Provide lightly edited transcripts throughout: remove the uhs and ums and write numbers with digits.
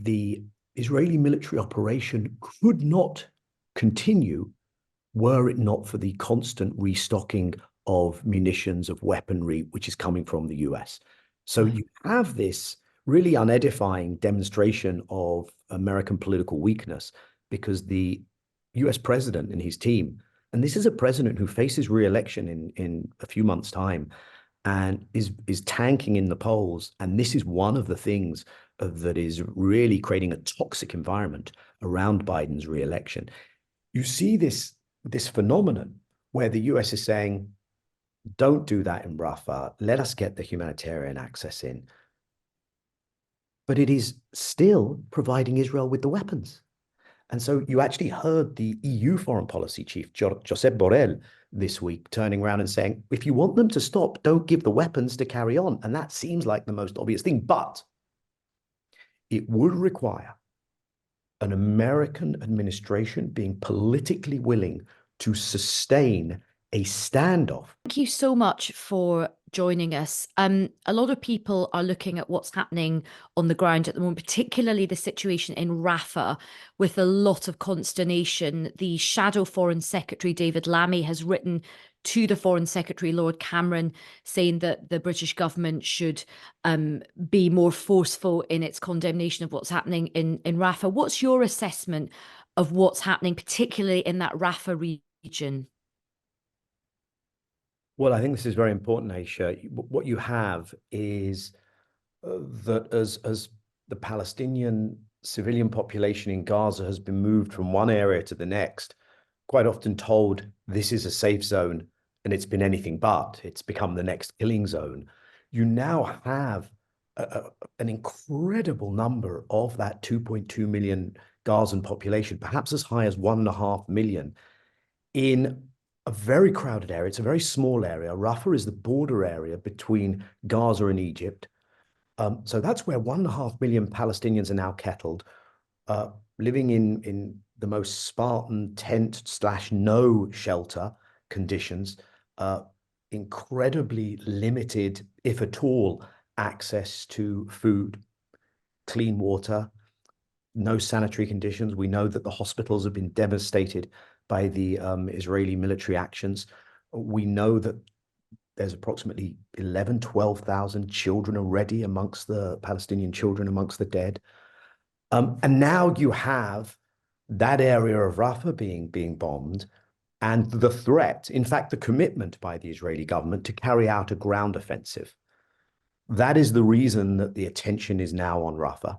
the Israeli military operation could not continue were it not for the constant restocking of munitions, of weaponry, which is coming from the US. So you have this really unedifying demonstration of American political weakness because the US president and his team, and this is a president who faces re-election in a few months' time and is tanking in the polls. And this is one of the things that is really creating a toxic environment around Biden's re-election. You see this phenomenon where the US is saying, don't do that in Rafah. Let us get the humanitarian access in. But it is still providing Israel with the weapons. And so you actually heard the EU foreign policy chief, Josep Borrell, this week turning around and saying, if you want them to stop, don't give the weapons to carry on. And that seems like the most obvious thing. But it would require an American administration being politically willing to sustain a standoff. Thank you so much for joining us. A lot of people are looking at what's happening on the ground at the moment, particularly the situation in Rafah, with a lot of consternation. The Shadow Foreign Secretary, David Lammy, has written to the Foreign Secretary, Lord Cameron, saying that the British government should be more forceful in its condemnation of what's happening in Rafah. What's your assessment of what's happening, particularly in that Rafah region? Well, I think this is very important, Aisha. What you have is that as the Palestinian civilian population in Gaza has been moved from one area to the next, quite often told this is a safe zone, and it's been anything but. It's become the next killing zone. You now have an incredible number of that 2.2 million Gazan population, perhaps as high as 1.5 million, in a very crowded area. It's a very small area. Rafah is the border area between Gaza and Egypt. So that's where 1.5 million Palestinians are now kettled, living in the most Spartan tent/no shelter conditions, incredibly limited, if at all, access to food, clean water, no sanitary conditions. We know that the hospitals have been devastated by the Israeli military actions. We know that there's approximately 12,000 children already amongst the Palestinian children amongst the dead. And now you have that area of Rafah being bombed, and the threat, in fact, the commitment by the Israeli government to carry out a ground offensive. That is the reason that the attention is now on Rafah.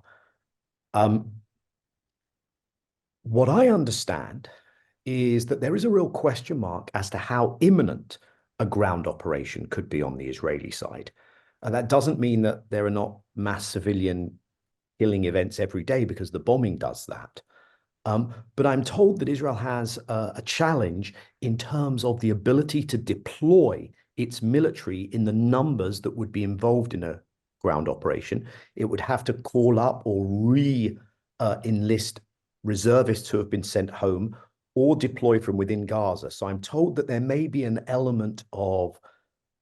What I understand is that there is a real question mark as to how imminent a ground operation could be on the Israeli side. And that doesn't mean that there are not mass civilian killing events every day, because the bombing does that. But I'm told that Israel has a challenge in terms of the ability to deploy its military in the numbers that would be involved in a ground operation. It would have to call up or re-enlist reservists who have been sent home, or deploy from within Gaza. So I'm told that there may be an element of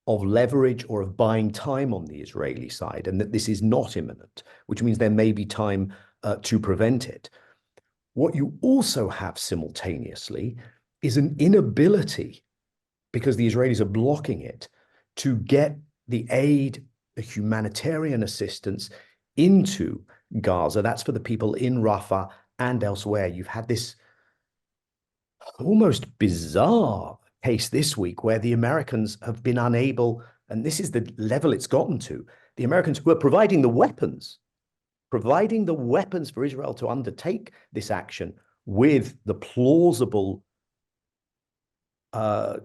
leverage or of buying time on the Israeli side, and that this is not imminent, which means there may be time to prevent it. What you also have simultaneously is an inability, because the Israelis are blocking it, to get the aid, the humanitarian assistance into Gaza. That's for the people in Rafah and elsewhere. You've had this almost bizarre case this week where the Americans have been unable, and this is the level it's gotten to, the Americans who are providing the weapons for Israel to undertake this action, with the plausible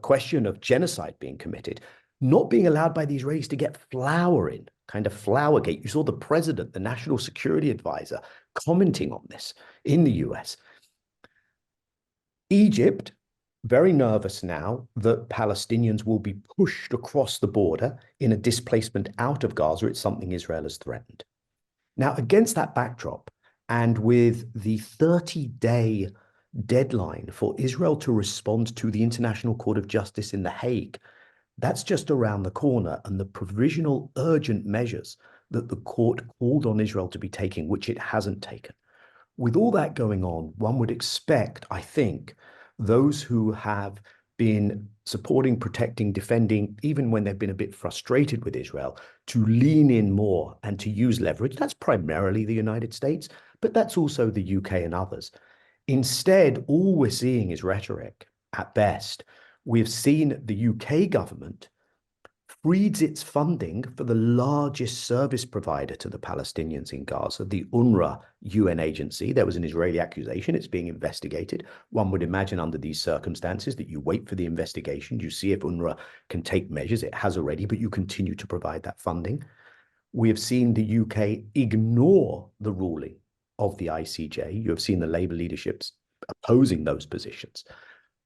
question of genocide being committed, not being allowed by the Israelis to get flour in, kind of Flowergate. You saw the president, the national security advisor, commenting on this in the US. Egypt, very nervous now that Palestinians will be pushed across the border in a displacement out of Gaza. It's something Israel has threatened. Now, against that backdrop, and with the 30-day deadline for Israel to respond to the International Court of Justice in The Hague, that's just around the corner, and the provisional urgent measures that the court called on Israel to be taking, which it hasn't taken. With all that going on, one would expect, I think, those who have been supporting, protecting, defending, even when they've been a bit frustrated with Israel, to lean in more and to use leverage. That's primarily the United States, but that's also the UK and others. Instead, all we're seeing is rhetoric at best. We've seen the UK government frees its funding for the largest service provider to the Palestinians in Gaza, the UNRWA UN agency. There was an Israeli accusation. It's being investigated. One would imagine under these circumstances that you wait for the investigation, you see if UNRWA can take measures. It has already, but you continue to provide that funding. We have seen the UK ignore the ruling of the ICJ. You have seen the Labour leaderships opposing those positions.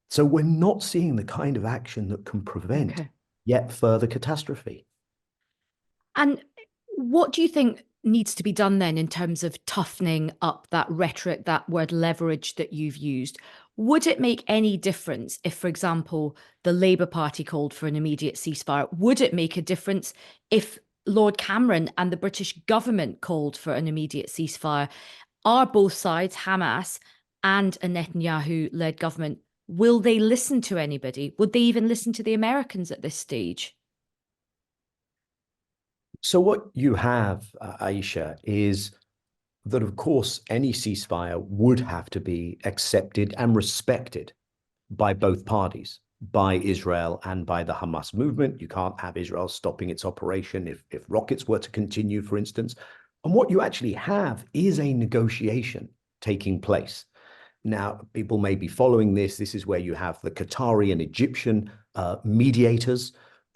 So we're not seeing the kind of action that can prevent yet further catastrophe. And what do you think needs to be done then in terms of toughening up that rhetoric, that word leverage that you've used? Would it make any difference if, for example, the Labour Party called for an immediate ceasefire? Would it make a difference if Lord Cameron and the British government called for an immediate ceasefire? Are both sides, Hamas and a Netanyahu-led government, will they listen to anybody? Would they even listen to the Americans at this stage? So what you have, Aisha, is that, of course, any ceasefire would have to be accepted and respected by both parties, by Israel and by the Hamas movement. You can't have Israel stopping its operation if rockets were to continue, for instance. And what you actually have is a negotiation taking place. Now, people may be following this. This is where you have the Qatari and Egyptian mediators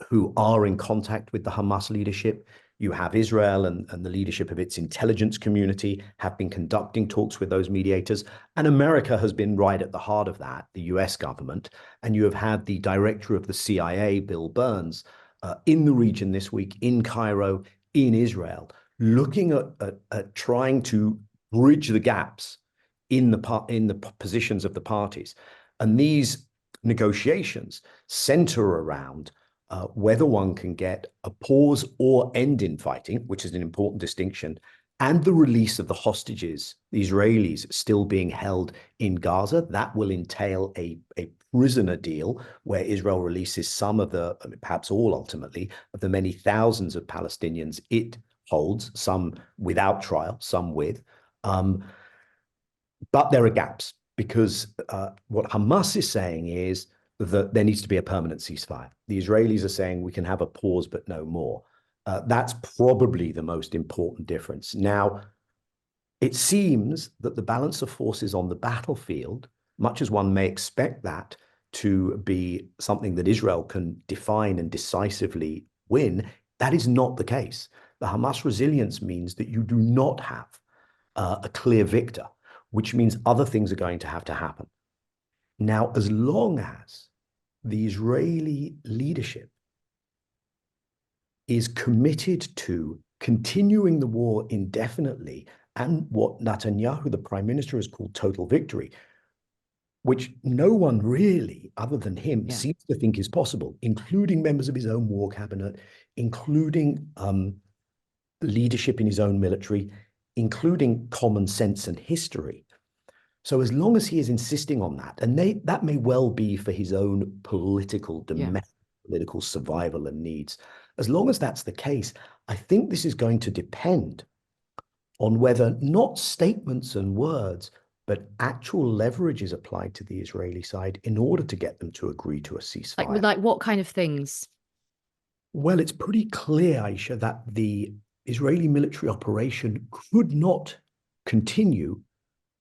who are in contact with the Hamas leadership. You have Israel and the leadership of its intelligence community have been conducting talks with those mediators. And America has been right at the heart of that, the US government. And you have had the director of the CIA, Bill Burns, in the region this week, in Cairo, in Israel, looking at trying to bridge the gaps in the positions of the parties. And these negotiations center around whether one can get a pause or end in fighting, which is an important distinction, and the release of the hostages, the Israelis still being held in Gaza. That will entail a prisoner deal where Israel releases some of the, perhaps all ultimately, of the many thousands of Palestinians it holds, some without trial, some with. But there are gaps because what Hamas is saying is that there needs to be a permanent ceasefire. The Israelis are saying we can have a pause, but no more. That's probably the most important difference. Now, it seems that the balance of forces on the battlefield, much as one may expect that to be something that Israel can define and decisively win, that is not the case. The Hamas resilience means that you do not have a clear victor, which means other things are going to have to happen. Now, as long as the Israeli leadership is committed to continuing the war indefinitely and what Netanyahu, the prime minister, has called total victory, which no one really, other than him, seems to think is possible, including members of his own war cabinet, including leadership in his own military, including common sense and history. So as long as he is insisting on that, and that may well be for his own political, domestic political survival and needs, as long as that's the case, I think this is going to depend on whether not statements and words, but actual leverage is applied to the Israeli side in order to get them to agree to a ceasefire. Like what kind of things? Well, it's pretty clear, Aisha, that the Israeli military operation could not continue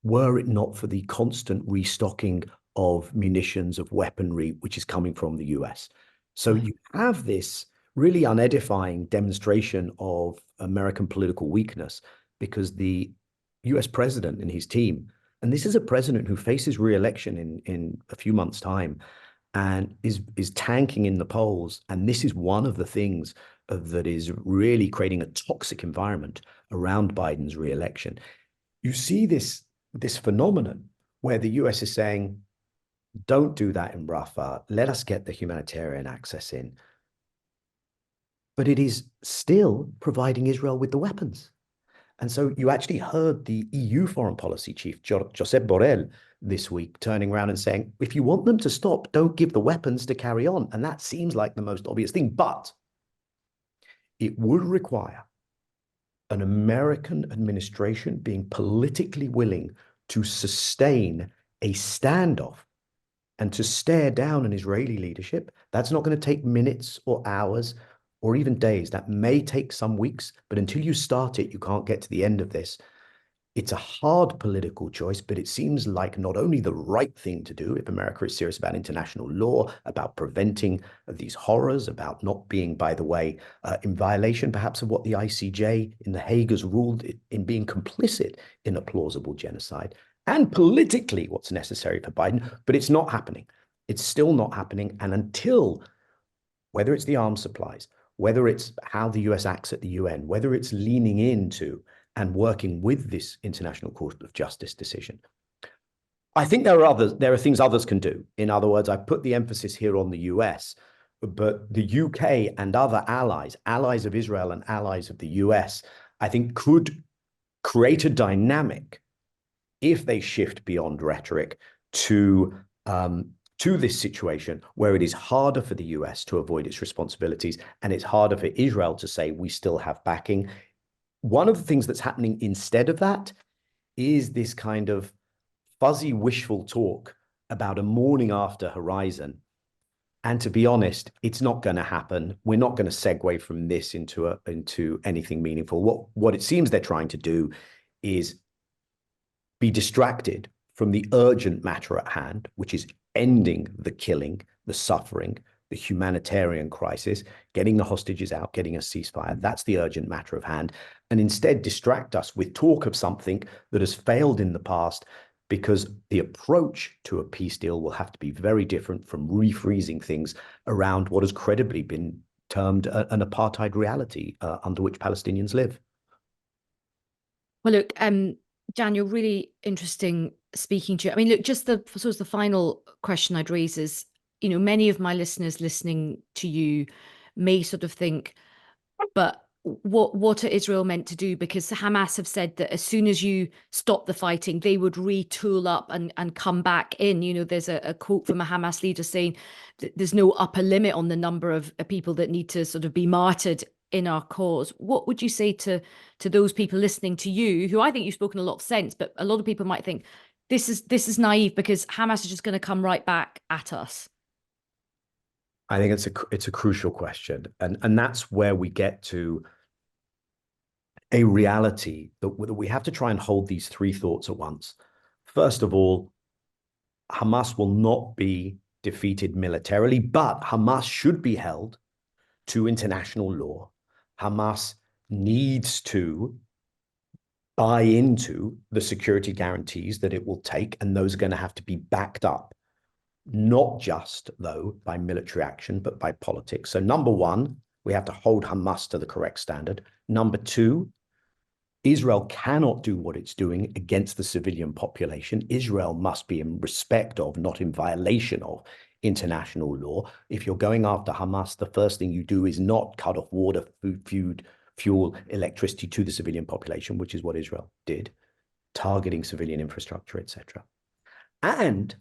were it not for the constant restocking of munitions, of weaponry, which is coming from the US. So you have this really unedifying demonstration of American political weakness because the US president and his team, and this is a president who faces re-election in a few months' time and is tanking in the polls. And this is one of the things that is really creating a toxic environment around Biden's re-election. You see this phenomenon where the US is saying, don't do that in Rafah. Let us get the humanitarian access in. but it is still providing Israel with the weapons. And so you actually heard the EU foreign policy chief, Josep Borrell, this week turning around and saying, if you want them to stop, don't give the weapons to carry on. And that seems like the most obvious thing, but it would require an American administration being politically willing to sustain a standoff and to stare down an Israeli leadership. That's not going to take minutes or hours or even days. That may take some weeks, but until you start it, you can't get to the end of this. It's a hard political choice, but it seems like not only the right thing to do if America is serious about international law, about preventing these horrors, about not being, by the way, in violation perhaps of what the ICJ in The Hague has ruled in being complicit in a plausible genocide, and politically what's necessary for Biden, but it's not happening. It's still not happening. And until, whether it's the arms supplies, whether it's how the US acts at the UN, whether it's leaning into and working with this International Court of Justice decision, I think there are things others can do. In other words, I put the emphasis here on the US, but the UK and other allies, allies of Israel and allies of the US, I think could create a dynamic if they shift beyond rhetoric to this situation where it is harder for the US to avoid its responsibilities and it's harder for Israel to say we still have backing. One of the things that's happening instead of that is this kind of fuzzy wishful talk about a morning after horizon. And to be honest, it's not going to happen. We're not going to segue from this into anything meaningful. What it seems they're trying to do is be distracted from the urgent matter at hand, which is ending the killing, the suffering, the humanitarian crisis, getting the hostages out, getting a ceasefire. That's the urgent matter of hand. And instead distract us with talk of something that has failed in the past, because the approach to a peace deal will have to be very different from refreezing things around what has credibly been termed an apartheid reality under which Palestinians live. Well, look, Daniel, really interesting speaking to you. I mean, look, just the sort of the final question I'd raise is, many of my listeners listening to you may sort of think, but what are Israel meant to do? Because Hamas have said that as soon as you stop the fighting, they would retool up and come back in. There's a quote from a Hamas leader saying that there's no upper limit on the number of people that need to sort of be martyred in our cause. What would you say to those people listening to you, who I think you've spoken a lot of sense, but a lot of people might think this is naive because Hamas is just going to come right back at us? I think it's a crucial question, and that's where we get to a reality that we have to try and hold these three thoughts at once. First of all, Hamas will not be defeated militarily, but Hamas should be held to international law. Hamas needs to buy into the security guarantees that it will take, and those are going to have to be backed up, not just, though, by military action, but by politics. So number one, we have to hold Hamas to the correct standard. Number two, Israel cannot do what it's doing against the civilian population. Israel must be in respect of, not in violation of, international law. If you're going after Hamas, the first thing you do is not cut off water, food, fuel, electricity to the civilian population, which is what Israel did, targeting civilian infrastructure, etc. And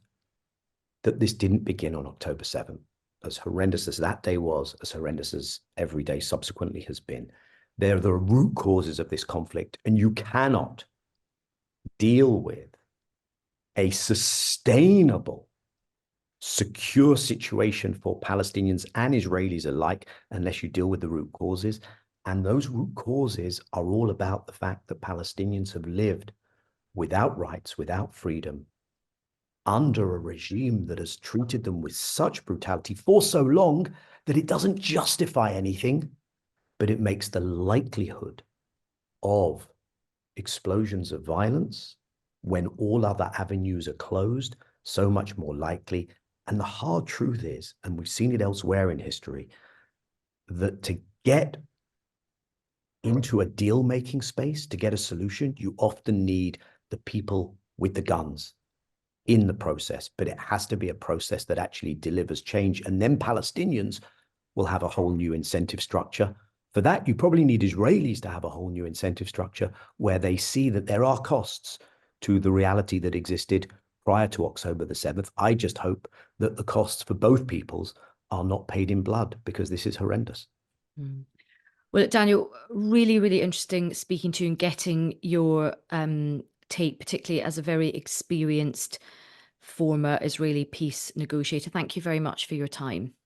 that this didn't begin on October 7th. As horrendous as that day was, as horrendous as every day subsequently has been, they're the root causes of this conflict, and you cannot deal with a sustainable, secure situation for Palestinians and Israelis alike unless you deal with the root causes. And those root causes are all about the fact that Palestinians have lived without rights, without freedom, under a regime that has treated them with such brutality for so long that it doesn't justify anything, but it makes the likelihood of explosions of violence when all other avenues are closed so much more likely. And the hard truth is, and we've seen it elsewhere in history, that to get into a deal-making space, to get a solution, you often need the people with the guns in the process, but it has to be a process that actually delivers change. And then Palestinians will have a whole new incentive structure. For that, you probably need Israelis to have a whole new incentive structure where they see that there are costs to the reality that existed prior to October the 7th. I just hope that the costs for both peoples are not paid in blood, because this is horrendous. Mm. Well, Daniel, really, really interesting speaking to you and getting your take, particularly as a very experienced former Israeli peace negotiator. Thank you very much for your time.